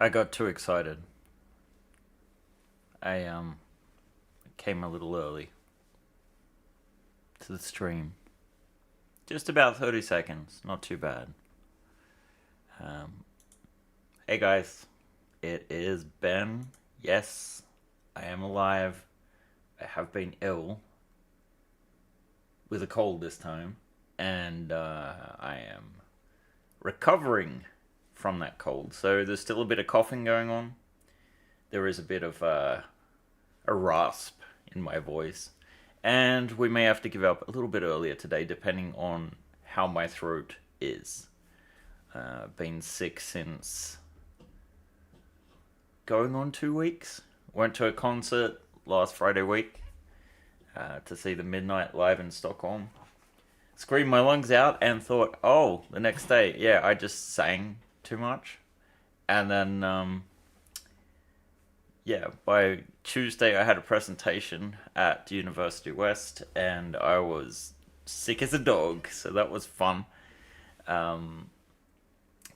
I got too excited. I came a little early to the stream. Just about 30 seconds, not too bad. Um, hey guys, it is Ben. Yes, I am alive. I have been ill with a cold this time, and I am recovering from that cold. So there's still a bit of coughing going on. There is a bit of a rasp in my voice. And we may have to give up a little bit earlier today, depending on how my throat is. Been sick since going on 2 weeks. Went to a concert last Friday week to see the Midnight live in Stockholm. Screamed my lungs out and thought, oh, the next day, yeah, I just sang too much. And then yeah, by Tuesday I had a presentation at University West and I was sick as a dog, so that was fun. Um,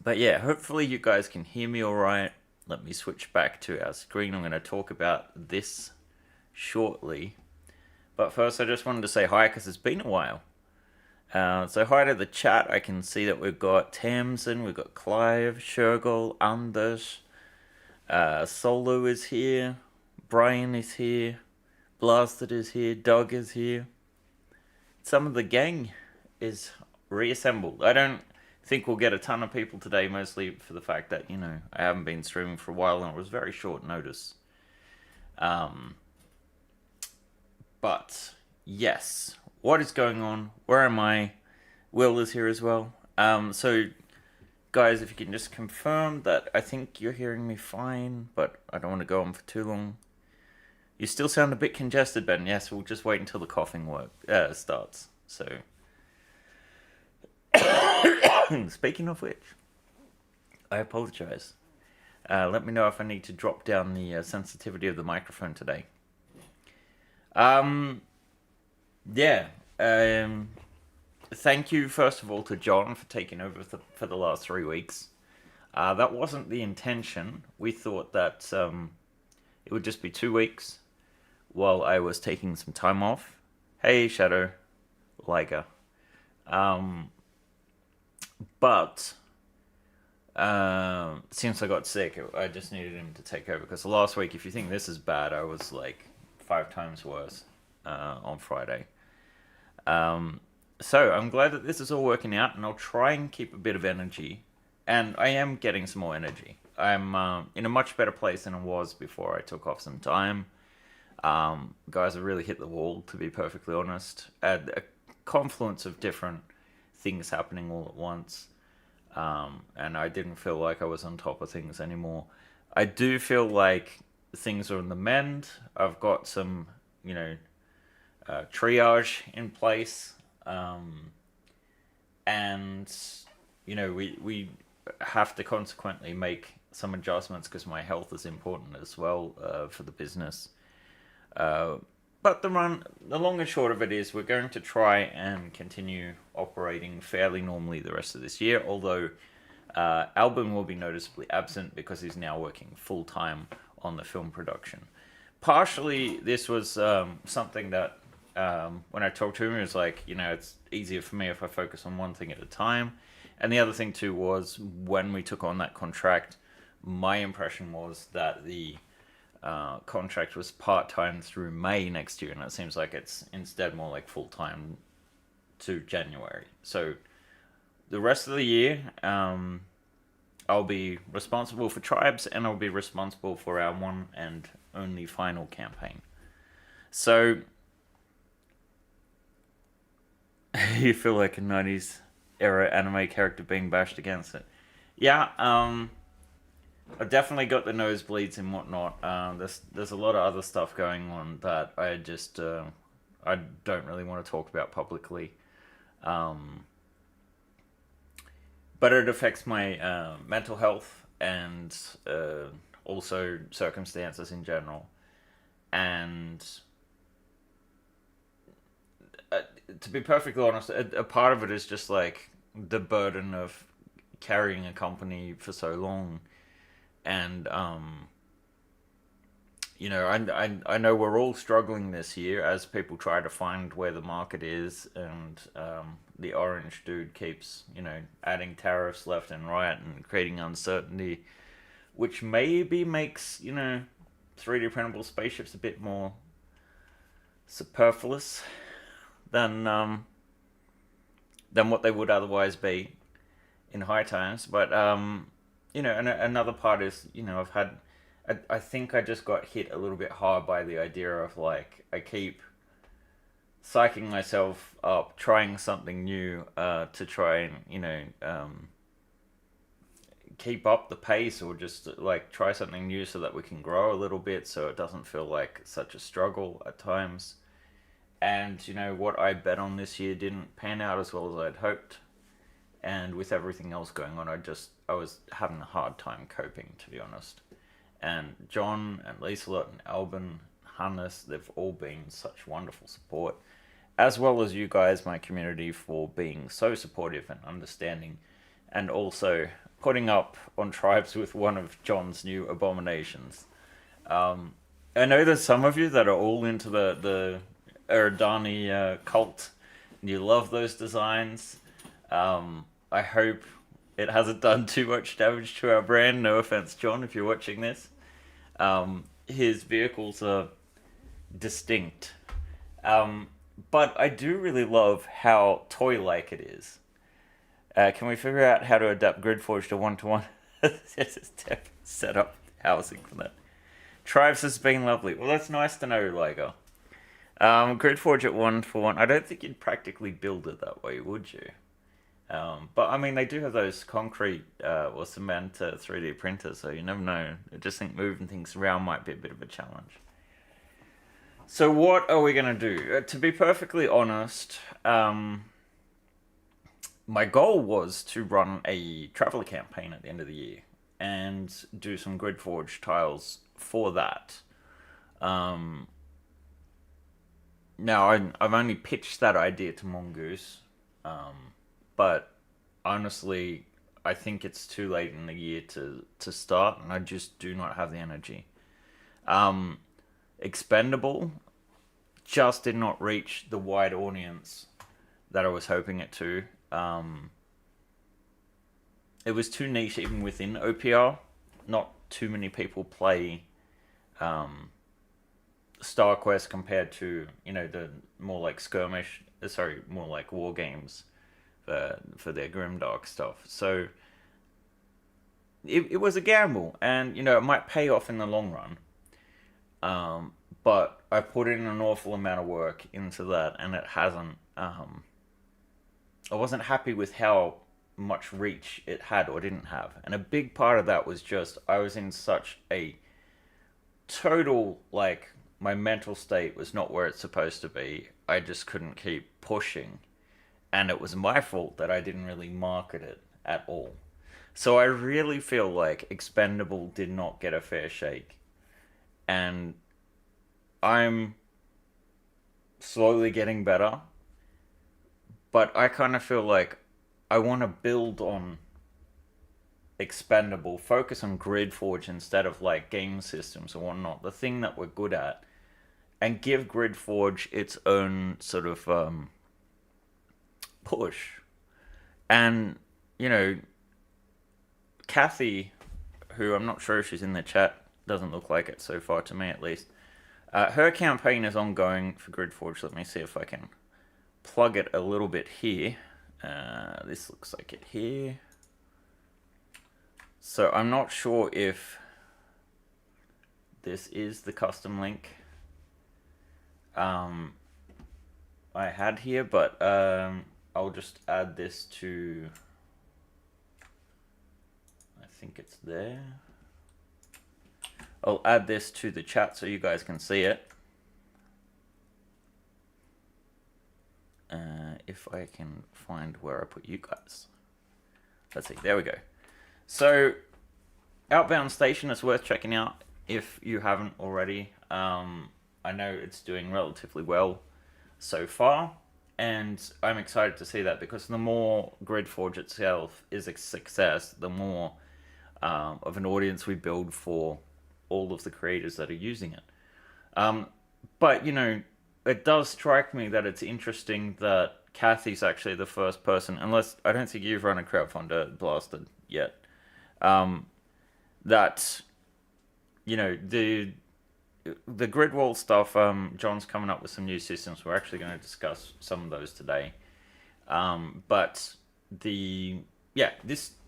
but yeah, hopefully you guys can hear me alright. Let me switch back to our screen. I'm going to talk about this shortly. But first, I just wanted to say hi because it's been a while. So hi to the chat. I can see that we've got Tamsin, we've got Clive, Shergol, Anders, Solo is here, Brian is here, Blasted is here, Doug is here. Some of the gang is reassembled. I don't think we'll get a ton of people today, mostly for the fact that, I haven't been streaming for a while and it was very short notice. Um, but, yes. What is going on? Where am I? Will is here as well. So guys, if you can just confirm that I think you're hearing me fine, but I don't want to go on for too long. You still sound a bit congested, Ben. Yes, we'll just wait until the coughing starts. So, speaking of which, I apologize. Let me know if I need to drop down the sensitivity of the microphone today. Yeah. Thank you, first of all, to John for taking over for the last 3 weeks. That wasn't the intention. We thought that it would just be 2 weeks while I was taking some time off. Hey, Shadow, Liga. But since I got sick, I just needed him to take over. Because last week, if you think this is bad, I was like 5 times worse on Friday. So I'm glad that this is all working out, and I'll try and keep a bit of energy. And I am getting some more energy. I'm in a much better place than I was before I took off some time. Guys, I really hit the wall, to be perfectly honest. A confluence of different things happening all at once. And I didn't feel like I was on top of things anymore. I do feel like things are on the mend. I've got some, triage in place. And, we have to consequently make some adjustments because my health is important as well for the business. But the long and short of it is we're going to try and continue operating fairly normally the rest of this year, although Albin will be noticeably absent because he's now working full-time on the film production. Partially, this was something that when I talked to him, he was like, it's easier for me if I focus on one thing at a time. And the other thing, too, was when we took on that contract, my impression was that the contract was part-time through May next year, and it seems like it's instead more like full-time to January. So the rest of the year, I'll be responsible for Tribes, and I'll be responsible for our one and only final campaign. So you feel like a 90s era anime character being bashed against it. Yeah, I definitely got the nosebleeds and whatnot. There's a lot of other stuff going on that I just I don't really want to talk about publicly. But it affects my mental health and also circumstances in general. And to be perfectly honest, a part of it is just like the burden of carrying a company for so long And you know, I know we're all struggling this year as people try to find where the market is, and the orange dude keeps, you know, adding tariffs left and right and creating uncertainty, which maybe makes, you know, 3D printable spaceships a bit more superfluous than what they would otherwise be in high times. But you know, and another part is, you know, I think I just got hit a little bit hard by the idea of like I keep psyching myself up, trying something new to try and, you know, keep up the pace, or just like try something new so that we can grow a little bit, so it doesn't feel like such a struggle at times. And you know what I bet on this year didn't pan out as well as I'd hoped. And with everything else going on, I was having a hard time coping, to be honest. And John and Lieselot and Albin, Hannes, they've all been such wonderful support, as well as you guys, my community, for being so supportive and understanding, and also putting up on tribes with one of John's new abominations. I know there's some of you that are all into the Eridani cult, and you love those designs. I hope it hasn't done too much damage to our brand. No offense, John, if you're watching this. His vehicles are distinct. But I do really love how toy-like it is. Can we figure out how to adapt GridForge to one-to-one? Set up housing for that. Tribes has been lovely. Well, that's nice to know, Liger. GridForge at 1-for-1. I don't think you'd practically build it that way, would you? But I mean, they do have those concrete or cement 3D printers, so you never know. I just think moving things around might be a bit of a challenge. So what are we going to do? To be perfectly honest, my goal was to run a traveler campaign at the end of the year and do some GridForge tiles for that. Now, I've only pitched that idea to Mongoose, but honestly, I think it's too late in the year to start, and I just do not have the energy. Expendable just did not reach the wide audience that I was hoping it to. It was too niche even within OPR. Not too many people play StarQuest compared to, you know, the more like more like war games for their grimdark stuff. So it was a gamble, and you know, it might pay off in the long run. But I put in an awful amount of work into that, and it hasn't. I wasn't happy with how much reach it had or didn't have, and a big part of that was just I was in such a total, like, my mental state was not where it's supposed to be. I just couldn't keep pushing, and it was my fault that I didn't really market it at all. So I really feel like Expendable did not get a fair shake, and I'm slowly getting better, but I kind of feel like I want to build on Expendable, focus on GridForge instead of like game systems or whatnot, the thing that we're good at, and give GridForge its own sort of push. And, you know, Kathy, who I'm not sure if she's in the chat, doesn't look like it so far to me at least. Her campaign is ongoing for GridForge. Let me see if I can plug it a little bit here. This looks like it here. So I'm not sure if this is the custom link I had here, but I'll just add this to, I think it's there. I'll add this to the chat so you guys can see it. If I can find where I put you guys. Let's see, there we go. So, Outbound Station is worth checking out if you haven't already. I know it's doing relatively well so far, and I'm excited to see that, because the more GridForge itself is a success, the more of an audience we build for all of the creators that are using it. But, it does strike me that it's interesting that Kathy's actually the first person, unless I don't think you've run a crowdfunder blasted yet, that, the grid wall stuff, John's coming up with some new systems. We're actually going to discuss some of those today. But this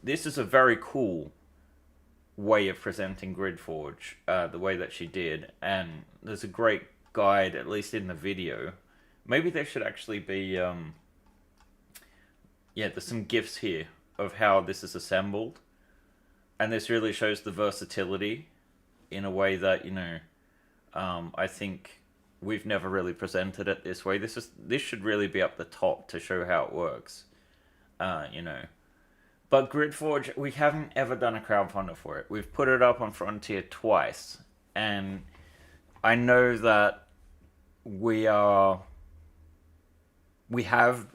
is a very cool way of presenting GridForge, the way that she did, and there's a great guide, at least in the video. Maybe there should actually be, there's some GIFs here of how this is assembled, and this really shows the versatility in a way that, I think we've never really presented it this way. This should really be up the top to show how it works, But GridForge, we haven't ever done a crowdfunder for it. We've put it up on Frontier twice, and I know that we have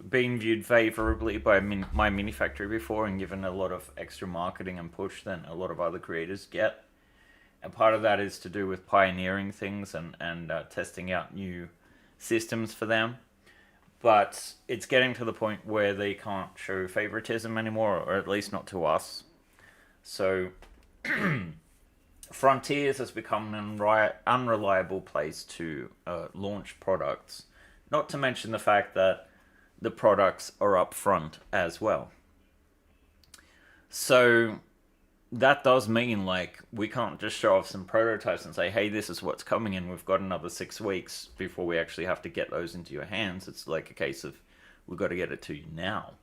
been viewed favorably by my mini factory before and given a lot of extra marketing and push than a lot of other creators get. And part of that is to do with pioneering things and testing out new systems for them. But it's getting to the point where they can't show favoritism anymore, or at least not to us. So Frontiers has become an unreliable place to launch products. Not to mention the fact that the products are up front as well. So that does mean, we can't just show off some prototypes and say, hey, this is what's coming in. We've got another 6 weeks before we actually have to get those into your hands. It's like a case of, we've got to get it to you now.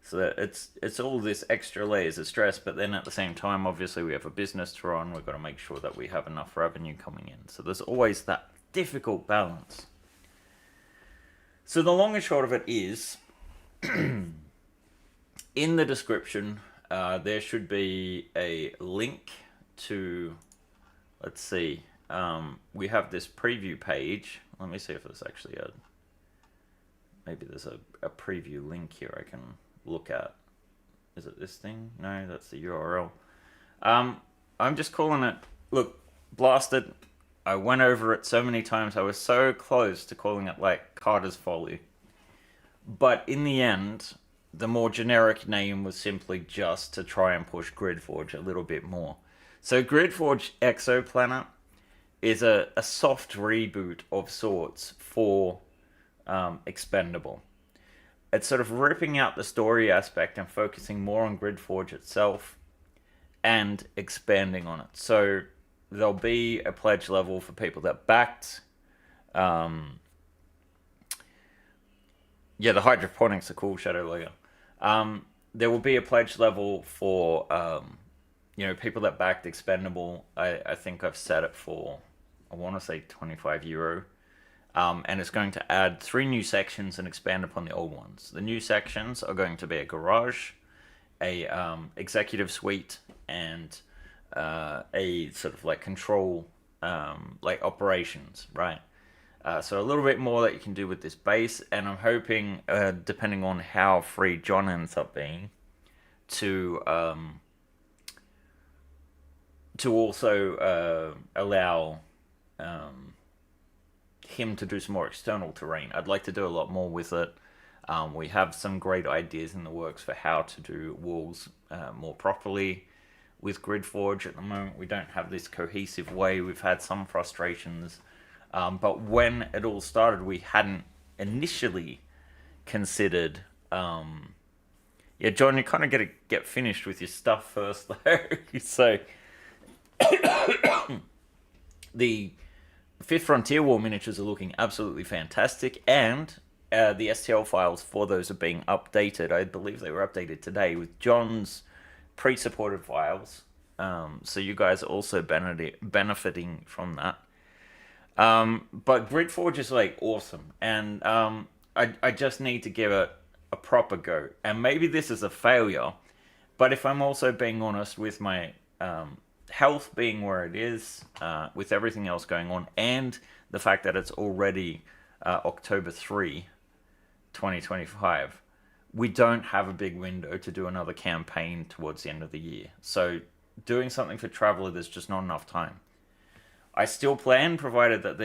So that it's all this extra layers of stress, but then at the same time, obviously, we have a business to run. We've got to make sure that we have enough revenue coming in. So there's always that difficult balance. So the long and short of it is, in the description, there should be a link to, let's see, we have this preview page. Let me see if there's actually maybe there's a preview link here I can look at. Is it this thing? No, that's the URL. I'm just calling it, look, Blasted. I went over it so many times. I was so close to calling it Carter's Folly. But in the end, the more generic name was simply just to try and push GridForge a little bit more. So GridForge Exoplanet is a soft reboot of sorts for Expendable. It's sort of ripping out the story aspect and focusing more on GridForge itself and expanding on it. So there'll be a pledge level for people that backed. The hydroponics are cool, Shadow Layer. There will be a pledge level for, people that backed Expendable. I think I've set it for, I want to say €25. And it's going to add 3 new sections and expand upon the old ones. The new sections are going to be a garage, a executive suite, and a sort of control, operations, right? So a little bit more that you can do with this base, and I'm hoping, depending on how free John ends up being, to also allow him to do some more external terrain. I'd like to do a lot more with it. We have some great ideas in the works for how to do walls more properly with GridForge. At the moment, we don't have this cohesive way. We've had some frustrations. But when it all started, we hadn't initially considered... John, you kind of got to get finished with your stuff first, though. So, the 5th Frontier War miniatures are looking absolutely fantastic, and the STL files for those are being updated. I believe they were updated today with John's pre-supported files. So you guys are also benefiting from that. But GridForge is awesome, and I just need to give it a proper go. And maybe this is a failure, but if I'm also being honest with my health being where it is, with everything else going on, and the fact that it's already October 3, 2025, we don't have a big window to do another campaign towards the end of the year. So doing something for Traveller, there's just not enough time. I still plan, provided that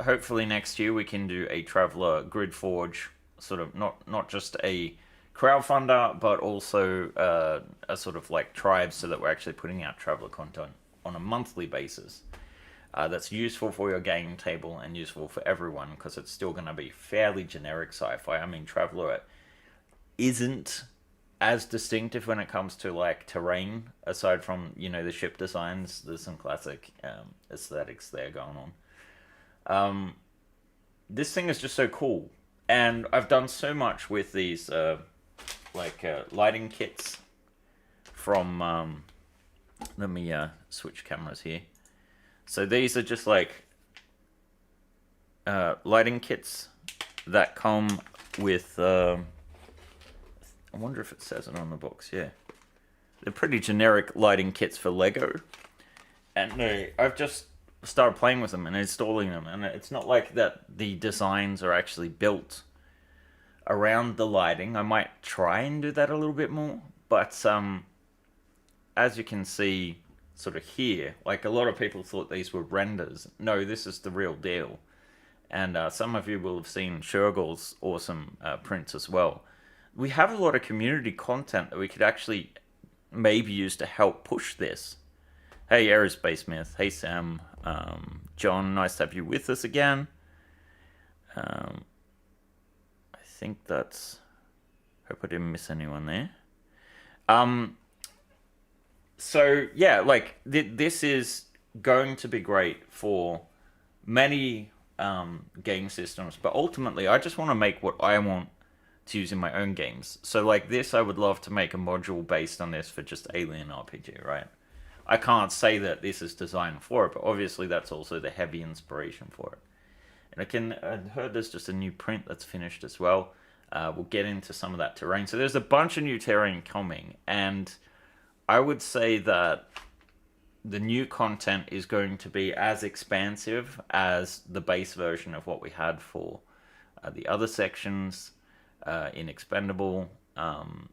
hopefully next year we can do a Traveller GridForge, sort of not just a crowdfunder, but also a sort of like tribe, so that we're actually putting out Traveller content on a monthly basis. That's useful for your game table and useful for everyone, because it's still going to be fairly generic sci-fi. I mean, Traveller isn't as distinctive when it comes to like terrain, aside from the ship designs. There's some classic aesthetics there going on. This thing is just so cool, and I've done so much with these lighting kits from let me switch cameras here. So these are just like lighting kits that come with I wonder if it says it on the box. Yeah, they're pretty generic lighting kits for Lego, and I've just started playing with them and installing them, and it's not like that the designs are actually built around the lighting. I might try and do that a little bit more, but as you can see sort of here, like, a lot of people thought these were renders. No, this is the real deal. And some of you will have seen Shergle's awesome prints as well. We have a lot of community content that we could actually maybe use to help push this. Hey, Aerospace Myth. Hey, Sam. John, nice to have you with us again. I think that's... Hope I didn't miss anyone there. So, yeah, like, this is going to be great for many game systems, but ultimately, I just want to make what I want to use in my own games. So, like this, I would love to make a module based on this for just Alien RPG, right? I can't say that this is designed for it, but obviously that's also the heavy inspiration for it. And I heard there's just a new print that's finished as well. We'll get into some of that terrain. So there's a bunch of new terrain coming, and I would say that the new content is going to be as expansive as the base version of what we had for the other sections in Expendable. I'm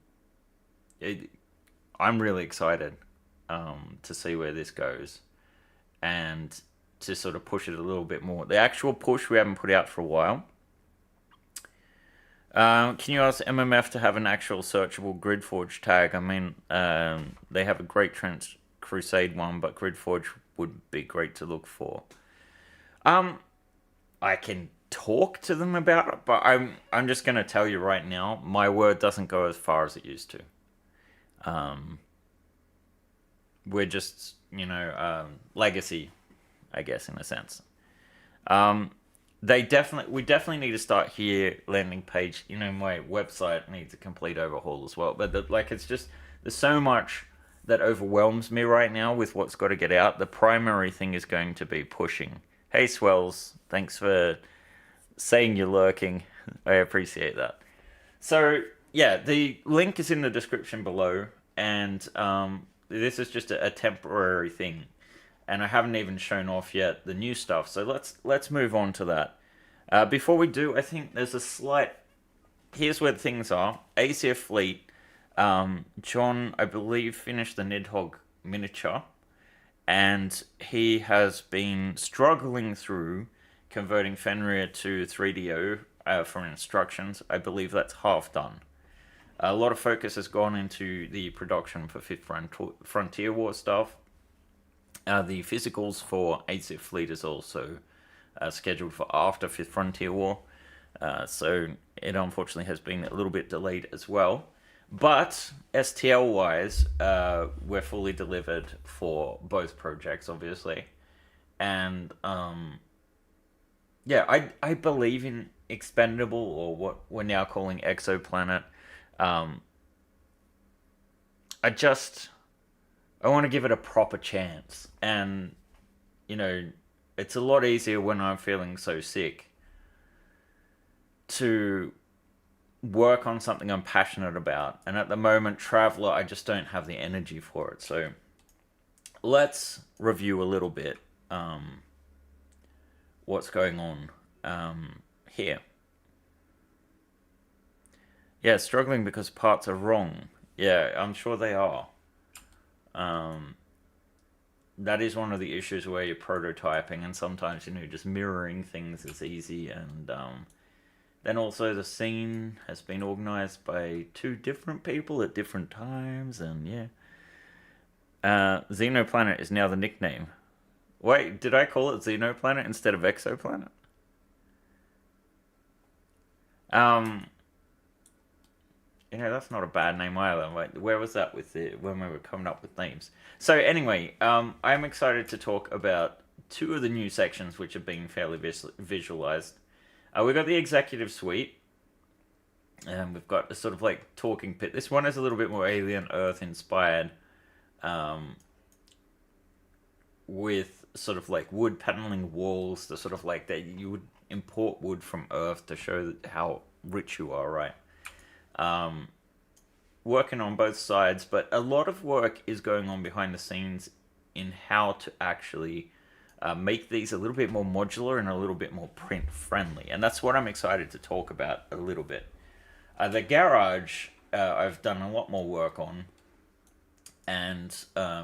really excited to see where this goes, and to sort of push it a little bit more. The actual push we haven't put out for a while. Can you ask MMF to have an actual searchable GridForge tag? I mean, they have a great Crusade one, but GridForge would be great to look for. I can talk to them about it, but I'm just going to tell you right now, my word doesn't go as far as it used to. We're just, legacy, I guess, in a sense. We definitely need to start here. Landing page, my website needs a complete overhaul as well. But it's just, there's so much that overwhelms me right now with what's got to get out. The primary thing is going to be pushing. Hey, Swells, thanks for saying you're lurking. I appreciate that. So yeah, the link is in the description below, and this is just a temporary thing. And I haven't even shown off yet the new stuff, so let's move on to that. Before we do, I think there's a slight... Here's where things are. ACF Fleet, John, I believe, finished the Nidhogg miniature, and he has been struggling through converting Fenrir to 3DO for instructions. I believe that's half done. A lot of focus has gone into the production for 5th Frontier War stuff. The physicals for ACF Fleet is also scheduled for after 5th Frontier War. So it unfortunately has been a little bit delayed as well. But STL-wise, we're fully delivered for both projects, obviously. And yeah, I believe in Expendable, or what we're now calling Exoplanet. I want to give it a proper chance. And, it's a lot easier when I'm feeling so sick to work on something I'm passionate about. And at the moment, Traveller, I just don't have the energy for it. So let's review a little bit what's going on here. Yeah, struggling because parts are wrong. Yeah, I'm sure they are. Um, that is one of the issues where you're prototyping, and sometimes just mirroring things is easy. And then also the scene has been organized by two different people at different times, and yeah. Xenoplanet is now the nickname. Wait, did I call it Xenoplanet instead of Exoplanet? Um, that's not a bad name either. Like, where was that with when we were coming up with names? So anyway, I'm excited to talk about two of the new sections which have been fairly visualized. We've got the executive suite, and we've got a sort of like talking pit. This one is a little bit more Alien Earth inspired, um, with sort of like wood paneling walls, the sort of like that you would import wood from Earth to show how rich you are, right? Um, Working on both sides, but a lot of work is going on behind the scenes in how to actually make these a little bit more modular and a little bit more print friendly. And that's what I'm excited to talk about a little bit. The garage, I've done a lot more work on. And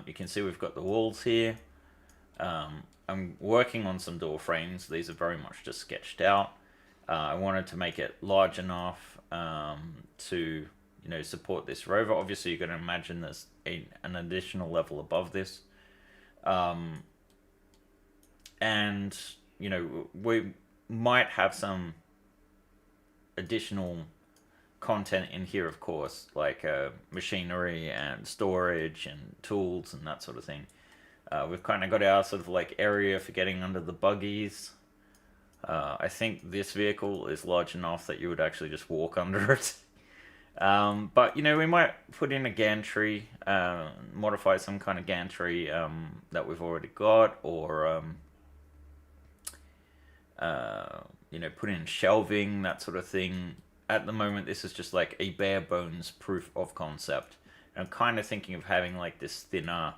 you can see we've got the walls here. I'm working on some door frames. These are very much just sketched out. I wanted to make it large enough to support this rover. Obviously, you're going to imagine there's an additional level above this. And we might have some additional content in here, of course, like machinery and storage and tools and that sort of thing. We've kind of got our sort of like area for getting under the buggies. I think this vehicle is large enough that you would actually just walk under it. But we might put in a gantry, modify some kind of gantry that we've already got, or put in shelving, that sort of thing. At the moment, this is just like a bare bones proof of concept. And I'm kind of thinking of having like this thinner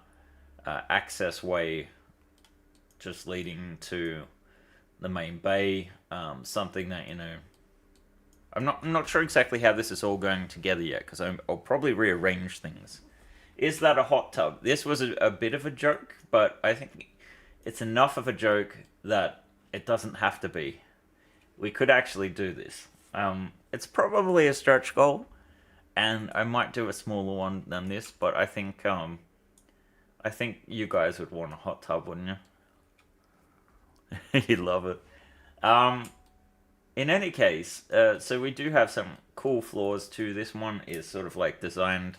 access way just leading to the main bay. Something that I'm not sure exactly how this is all going together yet, because I'll probably rearrange things. Is that a hot tub? This was a bit of a joke, but I think it's enough of a joke that it doesn't have to be. We could actually do this. It's probably a stretch goal, and I might do a smaller one than this, but I think you guys would want a hot tub, wouldn't you? You'd love it. In any case, so we do have some cool flaws too. This one is sort of like designed,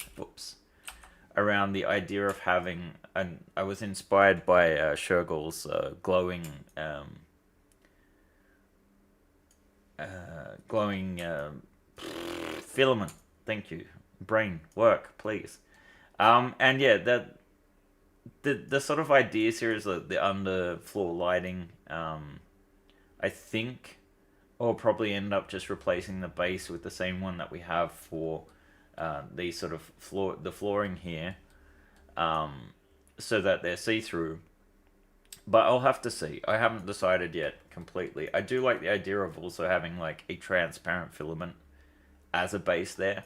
around the idea of having. I was inspired by Shergill's glowing filament. Thank you. Brain work, please. And yeah, the sort of ideas here is the underfloor lighting. I think I'll probably end up just replacing the base with the same one that we have for the sort of flooring here, so that they're see-through. But I'll have to see. I haven't decided yet completely. I do like the idea of also having like a transparent filament as a base there.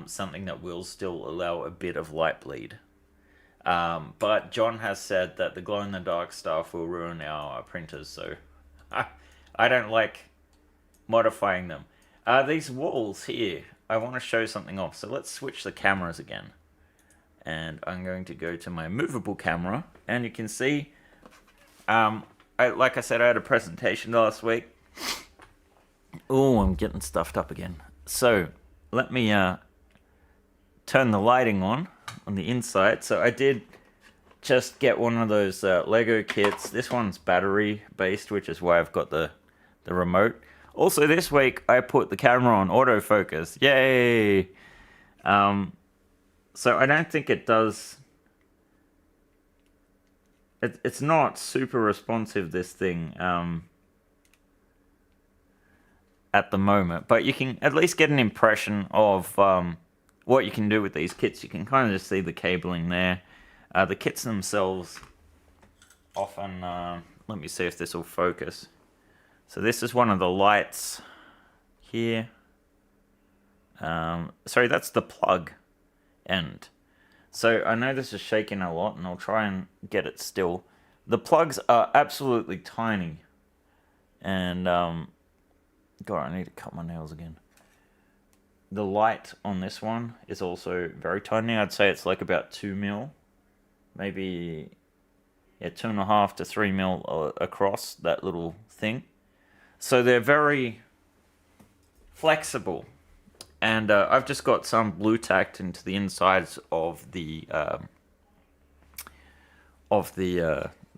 Something that will still allow a bit of light bleed. But John has said that the glow-in-the-dark stuff will ruin our printers, so I don't like modifying them. These walls here, I want to show something off. So let's switch the cameras again. And I'm going to go to my movable camera, and you can see, like I said, I had a presentation last week. Oh, I'm getting stuffed up again. So let me turn the lighting on the inside. So I did just get one of those Lego kits. This one's battery based, which is why I've got the remote. Also this week I put the camera on autofocus. Yay! So I don't think it does. It's not super responsive, this thing, at the moment, but you can at least get an impression of what you can do with these kits. You can kind of just see the cabling there. The kits themselves often, let me see if this will focus. So this is one of the lights here. Sorry, that's the plug end. So I know this is shaking a lot, and I'll try and get it still. The plugs are absolutely tiny. And, God, I need to cut my nails again. The light on this one is also very tiny. I'd say it's like about 2 mil. Maybe, yeah, 2.5 to 3 mil across that little thing. So they're very flexible. And I've just got some blue tacked into the insides of the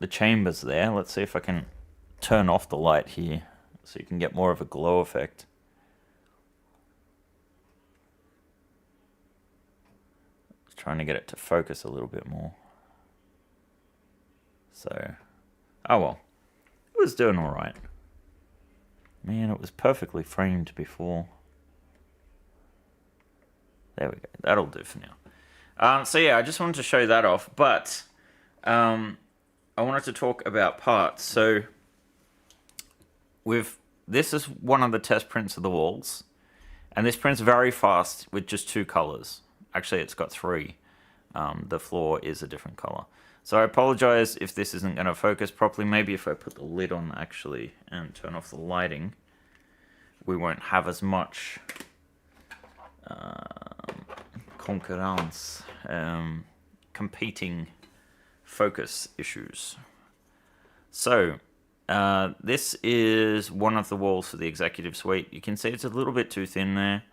chambers there. Let's see if I can turn off the light here so you can get more of a glow effect. Just trying to get it to focus a little bit more. So, oh well, it was doing all right. Man, it was perfectly framed before. There we go. That'll do for now. So yeah, I just wanted to show that off, but I wanted to talk about parts. So this is one of the test prints of the walls, and this prints very fast with just 2 colors. Actually, it's got 3. The floor is a different color. So I apologize if this isn't going to focus properly. Maybe if I put the lid on actually and turn off the lighting, we won't have as much concurrence, competing focus issues. So this is one of the walls for the executive suite. You can see it's a little bit too thin there.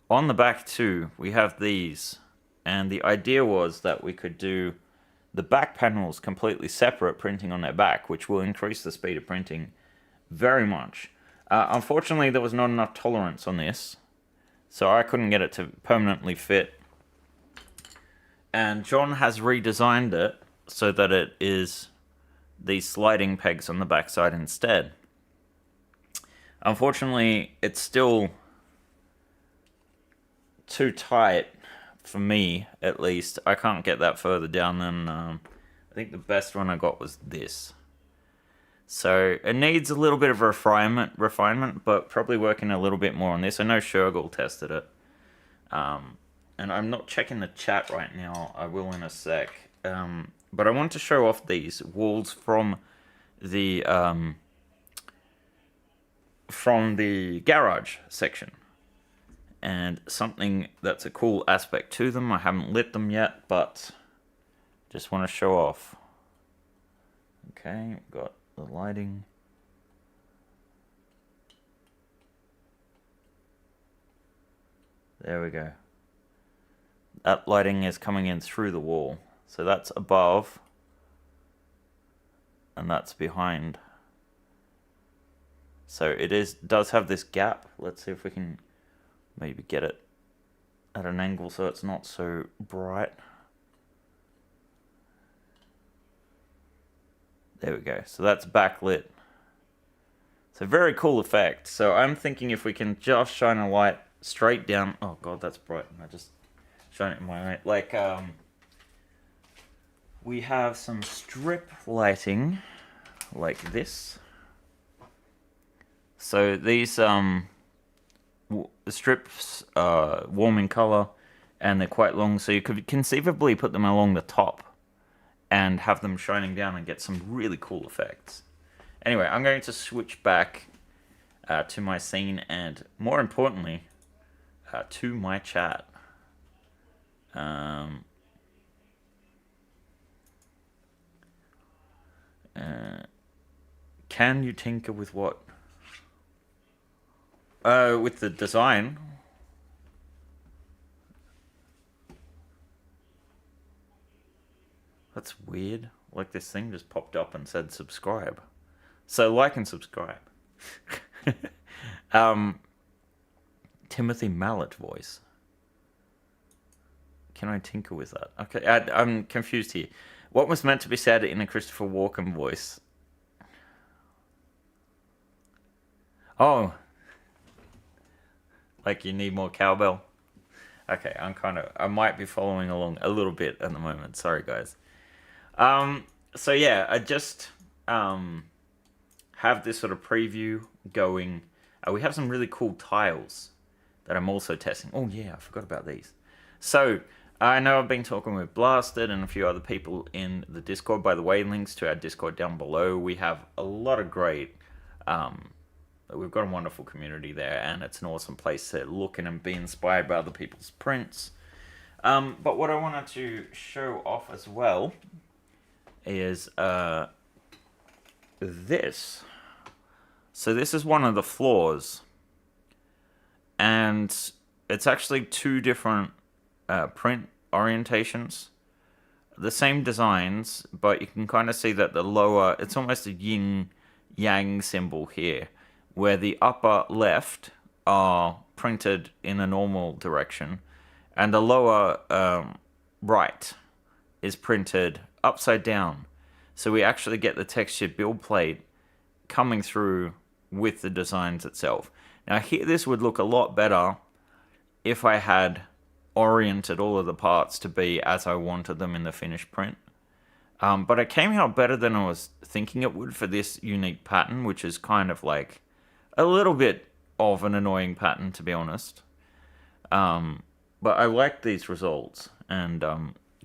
On the back too, we have these, and the idea was that we could do the back panels completely separate, printing on their back, which will increase the speed of printing very much. Unfortunately, there was not enough tolerance on this, so I couldn't get it to permanently fit. And John has redesigned it so that it is these sliding pegs on the backside instead. Unfortunately, it's still too tight for me, at least. I can't get that further down than I think the best one I got was this. So it needs a little bit of refinement, but probably working a little bit more on this. I know Shergel tested it. And I'm not checking the chat right now. I will in a sec. But I want to show off these walls from the garage section. And something that's a cool aspect to them. I haven't lit them yet, but just want to show off. Okay, got the lighting. There we go. That lighting is coming in through the wall. So that's above, and that's behind. So it does have this gap. Let's see if we can maybe get it at an angle so it's not so bright. There we go. So that's backlit. So very cool effect. So I'm thinking if we can just shine a light straight down. Oh god, that's bright. I just shine it in my eye. Like we have some strip lighting like this. So these strips are warm in color and they're quite long, so you could conceivably put them along the top and have them shining down and get some really cool effects. Anyway, I'm going to switch back to my scene and, more importantly, to my chat. Can you tinker with what? With the design. That's weird. Like this thing just popped up and said subscribe. So like and subscribe. Timothy Mallet voice. Can I tinker with that? Okay, I'm confused here. What was meant to be said in a Christopher Walken voice? Oh. Like you need more cowbell? Okay, I might be following along a little bit at the moment. Sorry, guys. So yeah, I just have this sort of preview going. We have some really cool tiles that I'm also testing. Oh yeah, I forgot about these. So I know I've been talking with Blasted and a few other people in the Discord. By the way, links to our Discord down below. We have a lot of great, we've got a wonderful community there, and it's an awesome place to look in and be inspired by other people's prints. But what I wanted to show off as well is this. So this is one of the floors, and it's actually two different print orientations. The same designs, but you can kind of see that the lower, it's almost a yin-yang symbol here, where the upper left are printed in a normal direction, and the lower right is printed upside down. So we actually get the textured build plate coming through with the designs itself. Now here, this would look a lot better if I had oriented all of the parts to be as I wanted them in the finished print. But it came out better than I was thinking it would for this unique pattern, which is kind of like a little bit of an annoying pattern, to be honest. But I like these results, and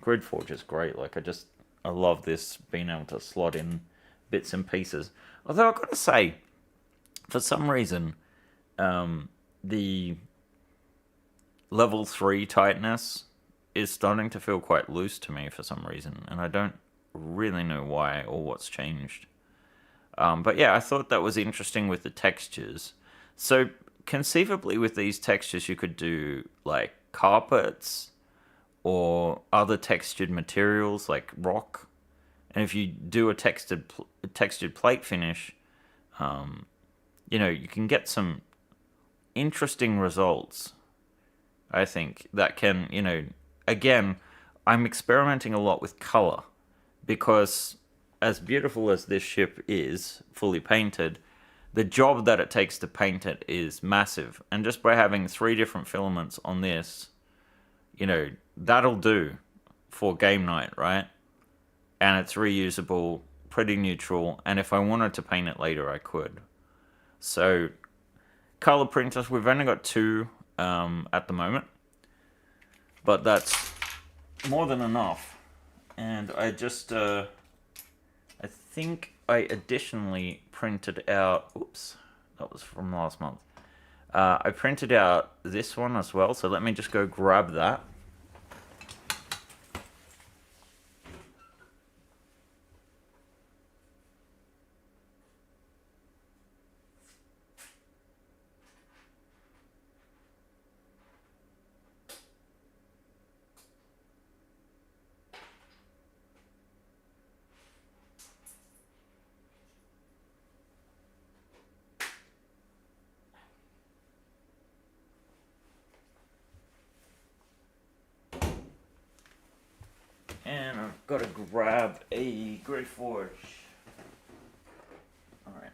GridForge is great. Like, I love this, being able to slot in bits and pieces. Although I've got to say, for some reason, the level 3 tightness is starting to feel quite loose to me for some reason, and I don't really know why or what's changed. But yeah, I thought that was interesting with the textures. So conceivably with these textures you could do like carpets or other textured materials like rock. And if you do a textured plate finish, you know, you can get some interesting results, I think, that can, you know, again, I'm experimenting a lot with color, because as beautiful as this ship is, fully painted, the job that it takes to paint it is massive. And just by having 3 different filaments on this, you know, that'll do for game night, right? And it's reusable, pretty neutral, and if I wanted to paint it later, I could. So, color printers, we've only got 2 at the moment, but that's more than enough. And I just, I think I additionally printed out, oops, that was from last month. I printed out this one as well, so let me just go grab that. And I've got to grab a GridForge. Alright.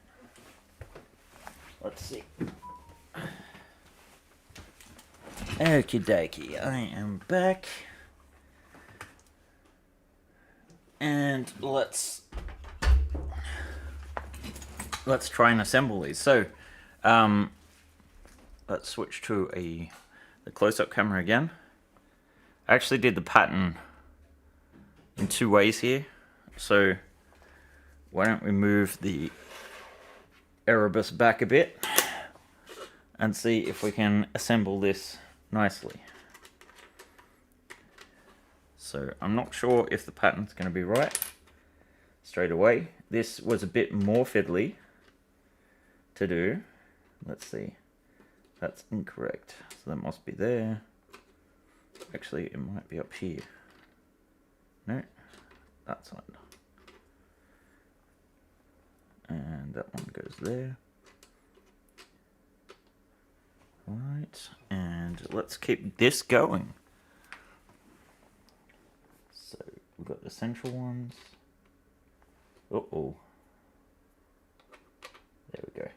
Let's see. Okie dokie, I am back. And let's try and assemble these. So, let's switch to the close-up camera again. I actually did the pattern in 2 ways here. So why don't we move the Erebus back a bit and see if we can assemble this nicely. So I'm not sure if the pattern's going to be right straight away. This was a bit more fiddly to do. Let's see. That's incorrect. So that must be there. Actually, it might be up here. No, that side. And that one goes there. Right, and let's keep this going. So we've got the central ones. Uh-oh. There we go.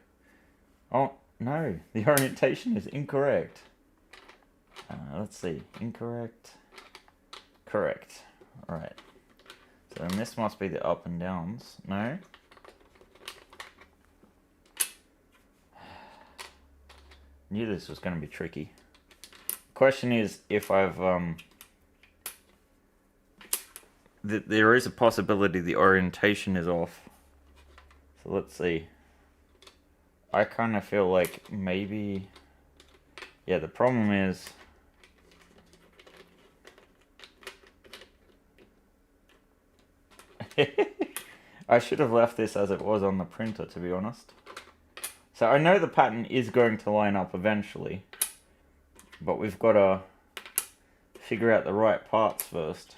Oh, no, the orientation is incorrect. Let's see, incorrect, correct. All right, so then this must be the up and downs. No? Knew this was going to be tricky. Question is if I've there is a possibility the orientation is off. So let's see. I kind of feel like maybe, yeah, the problem is I should have left this as it was on the printer, to be honest. So I know the pattern is going to line up eventually, but we've got to figure out the right parts first.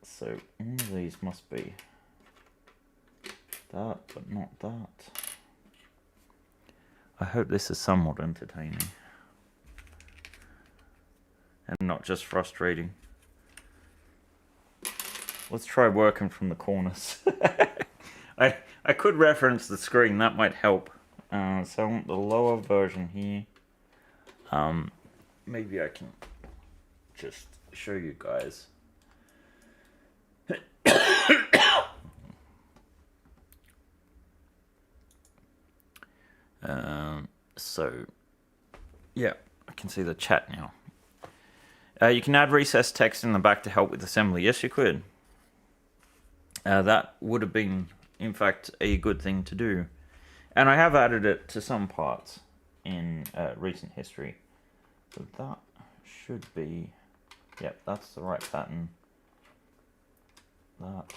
So one of these must be that, but not that. I hope this is somewhat entertaining and not just frustrating. Let's try working from the corners. I could reference the screen, that might help. So I want the lower version here. Maybe I can just show you guys. So, yeah, I can see the chat now. You can add recessed text in the back to help with assembly. Yes, you could. That would have been, in fact, a good thing to do. And I have added it to some parts in recent history. So that should be... Yep, that's the right pattern. That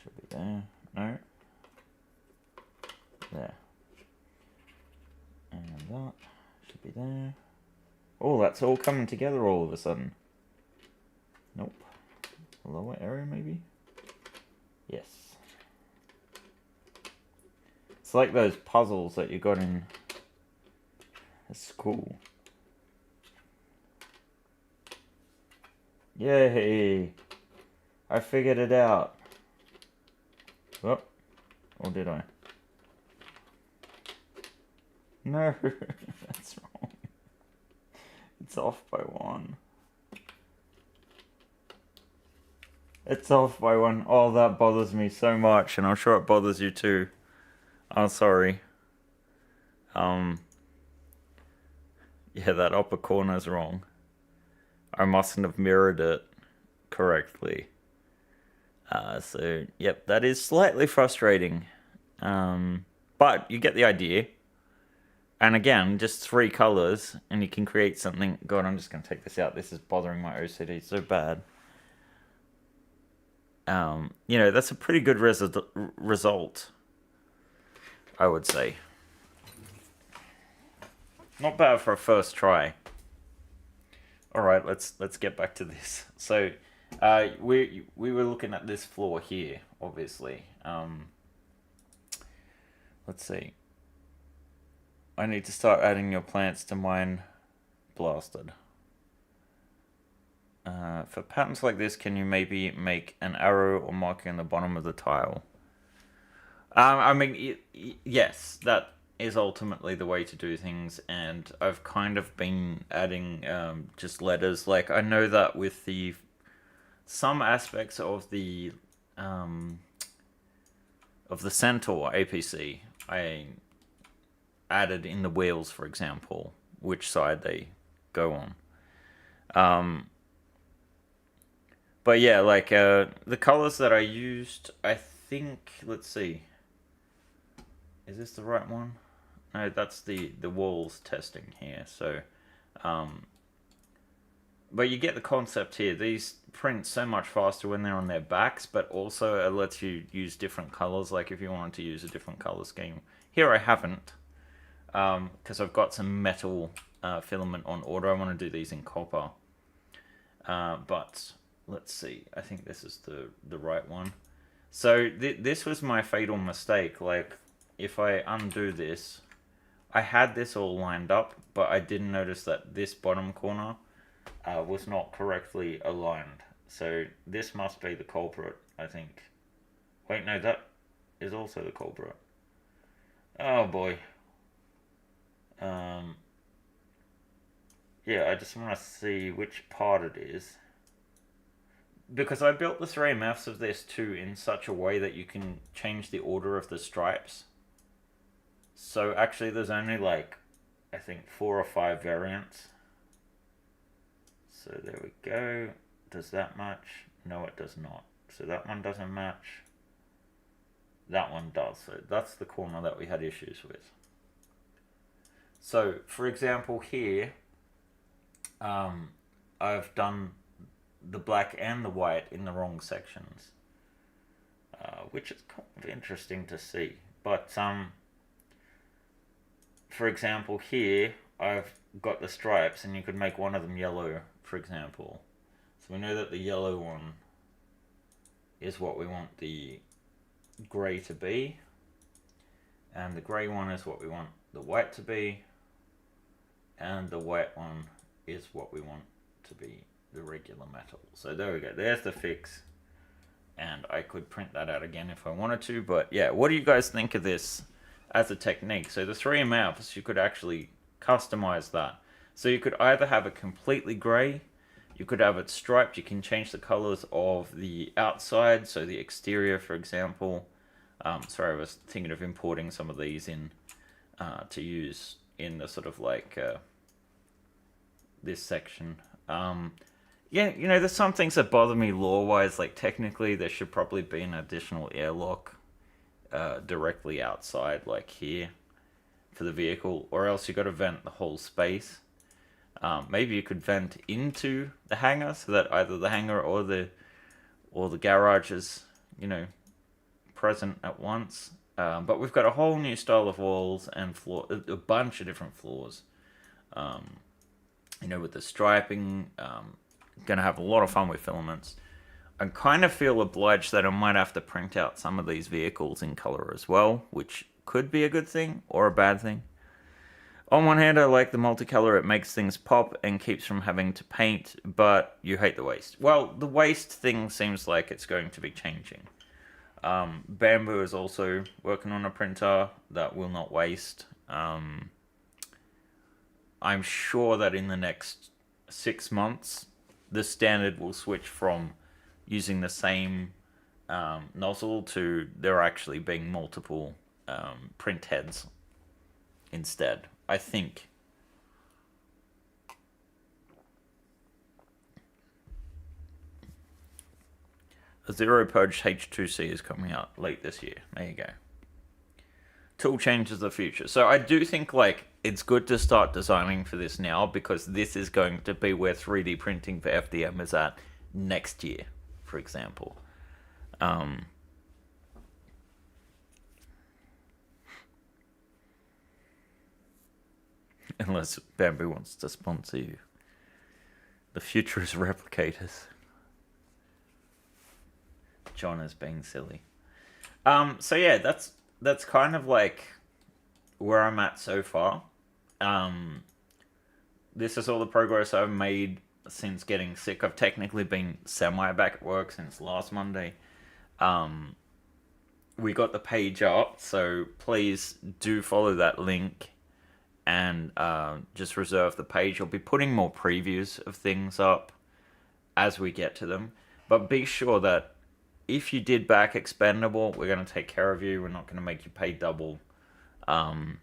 should be there. No. There. And that should be there. Oh, that's all coming together all of a sudden. Nope. Lower area, maybe? Yes. It's like those puzzles that you got in school. Yay! I figured it out. Oh, or did I? No, that's wrong. It's off by 1. It's off by 1. Oh, that bothers me so much, and I'm sure it bothers you too. I'm sorry. Yeah, that upper corner's wrong. I mustn't have mirrored it correctly. So, yep, that is slightly frustrating. But you get the idea. And again, just 3 colors, and you can create something. God, I'm just going to take this out. This is bothering my OCD so bad. You know, that's a pretty good result, I would say. Not bad for a first try. All right, let's get back to this. So, we were looking at this floor here, obviously. Let's see. I need to start adding your plants to mine. Blasted. For patterns like this, can you maybe make an arrow or marking on the bottom of the tile? I mean, yes, that is ultimately the way to do things, and I've kind of been adding just letters. Like, I know that with the some aspects of the Centaur APC, I added in the wheels, for example, which side they go on. But yeah, like the colors that I used, I think, let's see, is this the right one? No, that's the walls testing here. So, but you get the concept here. These print so much faster when they're on their backs, but also it lets you use different colors. Like if you wanted to use a different color scheme. Here I haven't. Because I've got some metal filament on order. I want to do these in copper. But let's see. I think this is the right one. So this was my fatal mistake. Like, if I undo this, I had this all lined up, but I didn't notice that this bottom corner was not correctly aligned. So this must be the culprit, I think. Wait, no, that is also the culprit. Oh boy. Yeah, I just want to see which part it is. Because I built the 3MFs of this too in such a way that you can change the order of the stripes. So actually there's only like I think 4 or 5 variants. So there we go. Does that match? No, it does not. So that one doesn't match. That one does. So that's the corner that we had issues with. So, for example, here, I've done the black and the white in the wrong sections, which is kind of interesting to see. But, for example, here, I've got the stripes, and you could make one of them yellow, for example. So we know that the yellow one is what we want the grey to be, and the grey one is what we want the white to be, and the white one is what we want to be the regular metal. So there we go, there's the fix, and I could print that out again if I wanted to. But yeah, what do you guys think of this as a technique? So the 3M, you could actually customize that. So you could either have it completely grey, you could have it striped, you can change the colors of the outside, so the exterior, for example. Sorry, I was thinking of importing some of these in to use in the sort of like this section. Yeah, you know, there's some things that bother me law-wise, like technically there should probably be an additional airlock directly outside, like here, for the vehicle, or else you got to vent the whole space. Maybe you could vent into the hangar so that either the hangar or the garage is, you know, present at once. But we've got a whole new style of walls and floor, a bunch of different floors. You know, with the striping, gonna have a lot of fun with filaments. I kind of feel obliged that I might have to print out some of these vehicles in color as well, which could be a good thing or a bad thing. On one hand, I like the multicolor, it makes things pop and keeps from having to paint, but you hate the waste. Well, the waste thing seems like it's going to be changing. Bamboo is also working on a printer that will not waste. I'm sure that in the next 6 months, the standard will switch from using the same nozzle to there actually being multiple print heads instead, I think. A Zero Purge H2C is coming out late this year. There you go. Tool changes the future. So I do think, like, it's good to start designing for this now, because this is going to be where 3D printing for FDM is at next year, for example. Unless Bamboo wants to sponsor you. The future is replicators. John is being silly. So yeah, that's kind of like where I'm at so far. This is all the progress I've made since getting sick. I've technically been semi back at work since last Monday. We got the page up, so please do follow that link and just reserve the page. I'll be putting more previews of things up as we get to them. But be sure that if you did back Expendable, we're going to take care of you. We're not going to make you pay double. And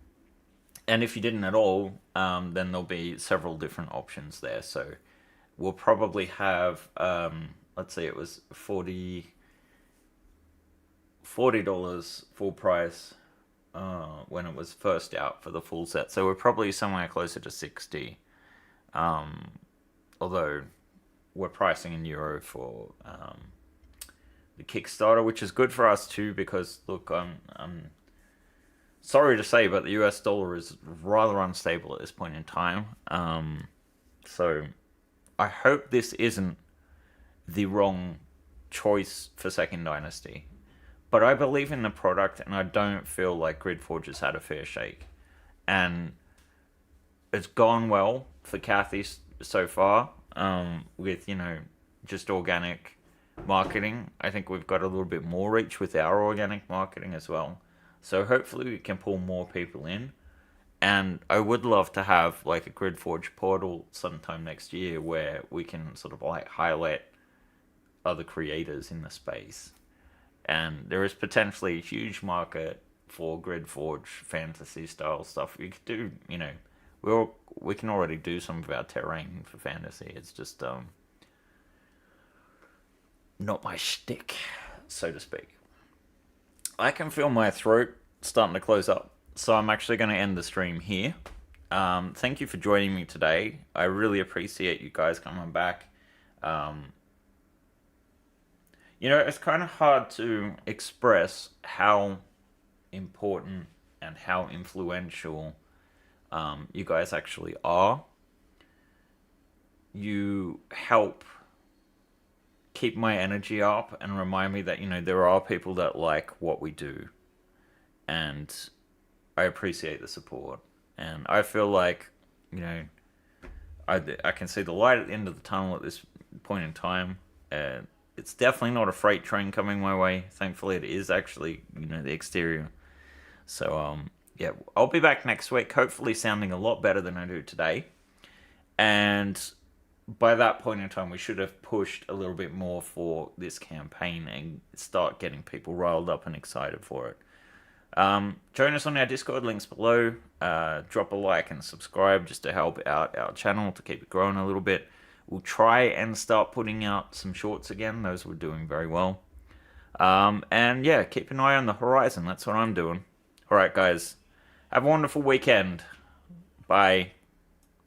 if you didn't at all, then there'll be several different options there. So we'll probably have, let's say it was $40 full price when it was first out for the full set. So we're probably somewhere closer to 60. Although we're pricing in euro for the Kickstarter, which is good for us too, because look, I'm sorry to say, but the US dollar is rather unstable at this point in time. So I hope this isn't the wrong choice for Second Dynasty. But I believe in the product, and I don't feel like GridForge has had a fair shake. And it's gone well for Kathy so far, with, you know, just organic marketing. I think we've got a little bit more reach with our organic marketing as well. So hopefully we can pull more people in. And I would love to have like a GridForge portal sometime next year where we can sort of like highlight other creators in the space. And there is potentially a huge market for GridForge fantasy style stuff. We could do, you know, we can already do some of our terrain for fantasy. It's just not my shtick, so to speak. I can feel my throat starting to close up, so I'm actually going to end the stream here. Thank you for joining me today. I really appreciate you guys coming back. It's kind of hard to express how important and how influential you guys actually are. You help keep my energy up and remind me that, there are people that like what we do. And I appreciate the support. And I feel like, I can see the light at the end of the tunnel at this point in time. It's definitely not a freight train coming my way. Thankfully, it is actually, the exterior. So, yeah, I'll be back next week, hopefully sounding a lot better than I do today. And by that point in time, we should have pushed a little bit more for this campaign and start getting people riled up and excited for it. Join us on our Discord, links below. Drop a like and subscribe just to help out our channel to keep it growing a little bit. We'll try and start putting out some shorts again. Those were doing very well. And yeah, keep an eye on the horizon. That's what I'm doing. Alright, guys. Have a wonderful weekend. Bye.